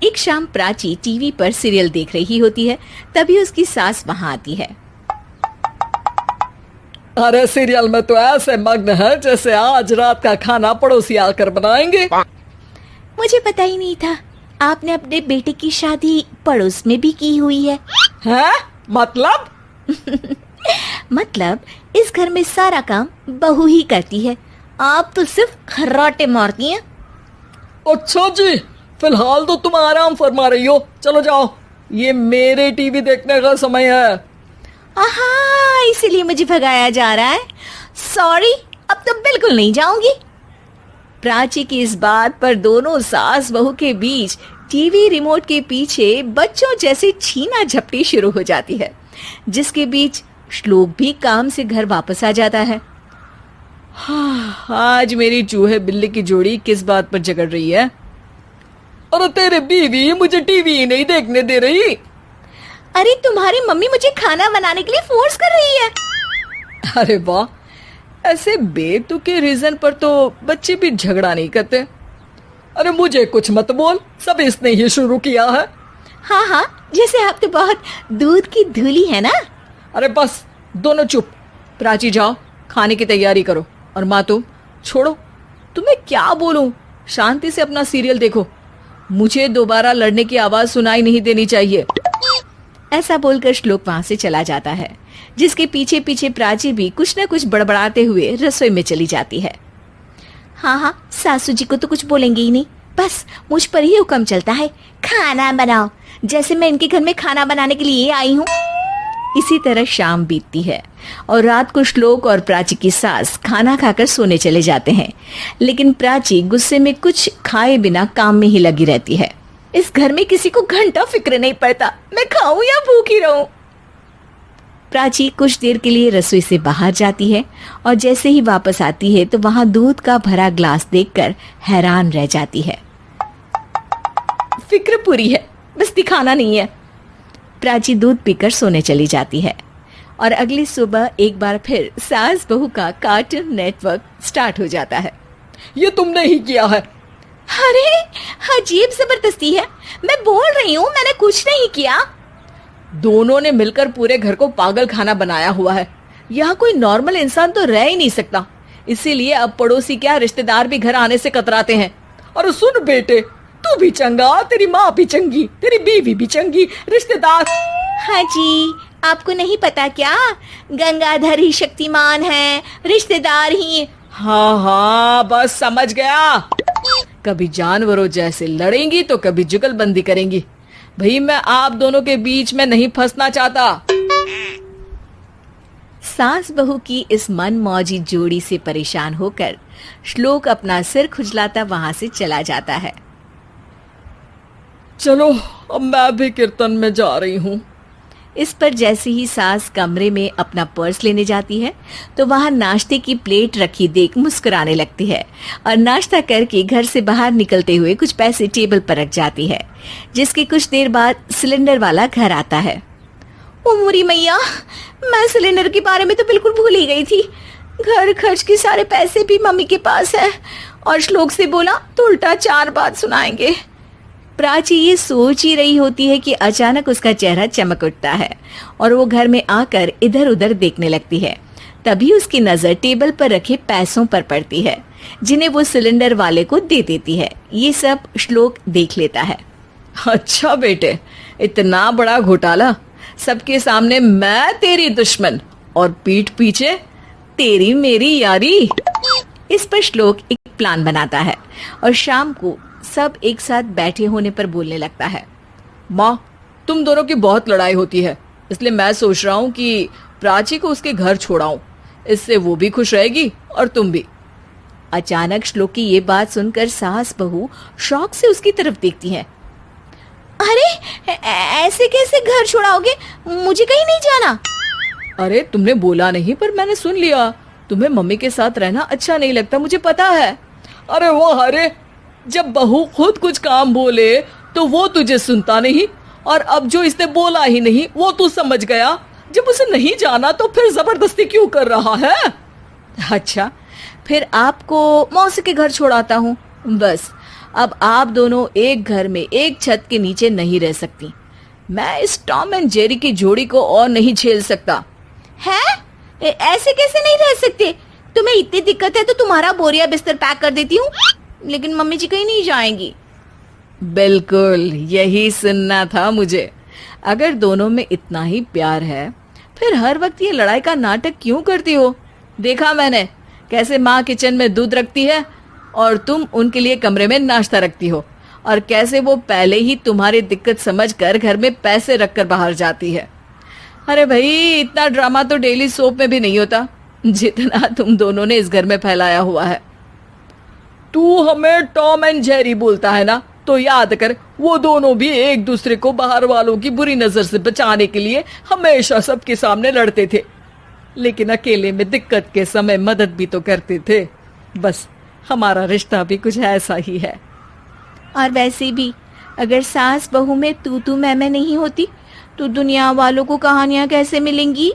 एक शाम प्राची टीवी पर सीरियल देख रही होती है। तभी उसकी सास वहां आती है। अरे सीरियल में तो ऐसे मग्न है जैसे आज रात का खाना पड़ोसी आकर बनाएंगे। मुझे पता ही नहीं था आपने अपने बेटे की शादी पड़ोस में भी की हुई है। हैं? मतलब? मतलब इस घर में सारा काम बहू ही करती है, आप तो सिर्फ खर्राटे मारती हैं। अच्छा जी, फिलहाल तो तुम आराम फरमा रही हो, चलो जाओ, ये मेरे टीवी देखने का समय है। आहा, इसीलिए मुझे भगाया जा रहा है। सॉरी, अब तो बिल्कुल नहीं जाऊंगी। प्राची की इस बात पर दोनों सास बहू के बीच टीवी रिमोट के पीछे बच्चों जैसे छीना झपटी शुरू हो जाती है, जिसके बीच श्लोक भी काम से घर वापस आ जाता है। आज मेरी चूहे बिल्ली की जोड़ी किस बात पर झगड़ रही है? अरे तेरे बीवी मुझे टीवी नहीं देखने दे रही। अरे तुम्हारी मम्मी मुझे खाना बनाने के लिए फोर्स कर रही है। अरे वाह, ऐसे बेतुके रीजन पर तो बच्चे भी झगड़ा नहीं करते। अरे मुझे कुछ मत बोल, सब इसने ही शुरू किया है। हाँ हाँ, जैसे आप तो बहुत दूध की धूली है ना। अरे बस, दोनों चुप। प्राची जाओ, खाने की तैयारी करो। और माँ तुम छोड़ो, तुम्हें क्या बोलूं, शांति से अपना सीरियल देखो, मुझे दोबारा लड़ने की आवाज सुनाई नहीं देनी चाहिए। ऐसा बोलकर श्लोक वहां से चला जाता है, जिसके पीछे पीछे प्राची भी कुछ न कुछ बड़बड़ाते हुए रसोई में चली जाती है। हाँ हाँ, सासू जी को तो कुछ बोलेंगे ही नहीं, बस मुझ पर ही हुक्म चलता है, खाना बनाओ, जैसे मैं इनके घर में खाना बनाने के लिए आई हूँ। इसी तरह शाम बीतती है और रात को श्लोक और प्राची की सास खाना खाकर सोने चले जाते हैं, लेकिन प्राची गुस्से में कुछ खाए बिना काम में ही लगी रहती है। इस घर में किसी को घंटा फिक्र नहीं पड़ता, मैं खाऊं या भूखी रहूं। प्राची कुछ देर के लिए रसोई से बाहर जाती है और जैसे ही वापस आती है तो वहां दूध का भरा ग्लास देखकर हैरान रह जाती है। फिक्र पूरी है, बस दिखाना नहीं है। प्राची दूध पीकर सोने चली जाती है और अगली सुबह एक बार फिर सास बहू का कार्टून नेटवर्क स्टार्ट हो जाता है। ये तुमने ही किया है। अरे अजीब जबरदस्ती है, मैं बोल रही हूँ मैंने कुछ नहीं किया। दोनों ने मिलकर पूरे घर को पागल खाना बनाया हुआ है। यहाँ कोई नॉर्मल इंसान तो रह ही नहीं सकता, इसीलिए अब पड़ोसी क्या रिश्तेदार भी घर आने से कतराते हैं। और सुन बेटे, तू भी चंगा, तेरी माँ भी चंगी, तेरी बीवी भी चंगी, रिश्तेदार। हाँ जी, आपको नहीं पता क्या, गंगाधर ही शक्तिमान है, रिश्तेदार ही। हाँ हाँ, बस समझ गया। कभी जानवरों जैसे लड़ेंगी तो कभी जुगलबंदी करेंगी। भाई मैं आप दोनों के बीच में नहीं फंसना चाहता। सास बहू की इस मनमौजी जोड़ी से परेशान होकर श्लोक अपना सिर खुजलाता वहां से चला जाता है। चलो अब मैं भी कीर्तन में जा रही हूँ। इस पर जैसे ही सास कमरे में अपना पर्स लेने जाती है तो वहां नाश्ते की प्लेट रखी देख मुस्कुराने लगती है और नाश्ता करके घर से बाहर निकलते हुए कुछ पैसे टेबल पर रख जाती है, जिसके कुछ देर बाद सिलेंडर वाला घर आता है। ओ मुरी मैया, मैं सिलेंडर के बारे में तो बिल्कुल भूल ही गई थी। घर खर्च के सारे पैसे भी मम्मी के पास है और श्लोक से बोला तो उल्टा 4 बात सुनाएंगे। प्राची ये सोच ही रही होती है कि अचानक उसका चेहरा चमक उठता है और वो घर में आकर इधर उधर देखने लगती है। तभी उसकी नजर टेबल पर रखे पैसों पर पड़ती है, जिन्हें वो सिलेंडर वाले को दे देती है। ये सब श्लोक देख लेता है। अच्छा बेटे, इतना बड़ा घोटाला, सबके सामने मैं तेरी दुश्मन और पीठ पीछे तेरी मेरी यारी। इस पर श्लोक एक प्लान बनाता है और शाम को सब एक साथ बैठे होने पर बोलने लगता है। माँ, तुम दोनों की बहुत लड़ाई होती है, इसलिए मैं सोच रहा हूँ कि प्राची को उसके घर छोड़ाऊं, इससे वो भी खुश रहेगी और तुम भी। अचानक श्लोक की ये बात सुनकर सास बहू शौक से उसकी तरफ देखती हैं। अरे ऐसे कैसे घर छोड़ाओगे, मुझे कहीं नहीं जाना। अरे तुमने बोला नहीं पर मैंने सुन लिया, तुम्हें मम्मी के साथ रहना अच्छा नहीं लगता, मुझे पता है। अरे वो अरे, जब बहू खुद कुछ काम बोले तो वो तुझे सुनता नहीं, और अब जो इसने बोला ही नहीं वो तू समझ गया। जब उसे नहीं जाना तो फिर जबरदस्ती क्यों कर रहा है? अच्छा, फिर आपको मौसी के घर छोड़ाता हूँ, बस अब आप दोनों एक घर में एक छत के नीचे नहीं रह सकती। मैं इस टॉम एंड जेरी की जोड़ी को और नहीं झेल सकता। है? ऐसे कैसे नहीं रह सकते? तुम्हें इतनी दिक्कत है तो तुम्हारा बोरिया बिस्तर पैक कर देती हूँ, लेकिन मम्मी जी कहीं नहीं जाएंगी। बिल्कुल यही सुनना था मुझे। अगर दोनों में इतना ही प्यार है फिर हर वक्त ये लड़ाई का नाटक क्यों करती हो? देखा मैंने कैसे माँ किचन में दूध रखती है और तुम उनके लिए कमरे में नाश्ता रखती हो, और कैसे वो पहले ही तुम्हारी दिक्कत समझकर घर में पैसे रखकर बाहर जाती है। अरे भाई, इतना ड्रामा तो डेली सोप में भी नहीं होता जितना तुम दोनों ने इस घर में फैलाया हुआ है। तू हमें टॉम एंड जेरी बोलता है ना, तो याद कर वो दोनों भी एक दूसरे को बाहर वालों की बुरी नजर से बचाने के लिए हमेशा सबके सामने लड़ते थे, लेकिन अकेले में दिक्कत के समय मदद भी तो करते थे। बस हमारा रिश्ता भी कुछ ऐसा ही है। और वैसे भी अगर सास बहू में तू मैं नहीं होती तो दुनिया वालों को कहानियां कैसे मिलेंगी?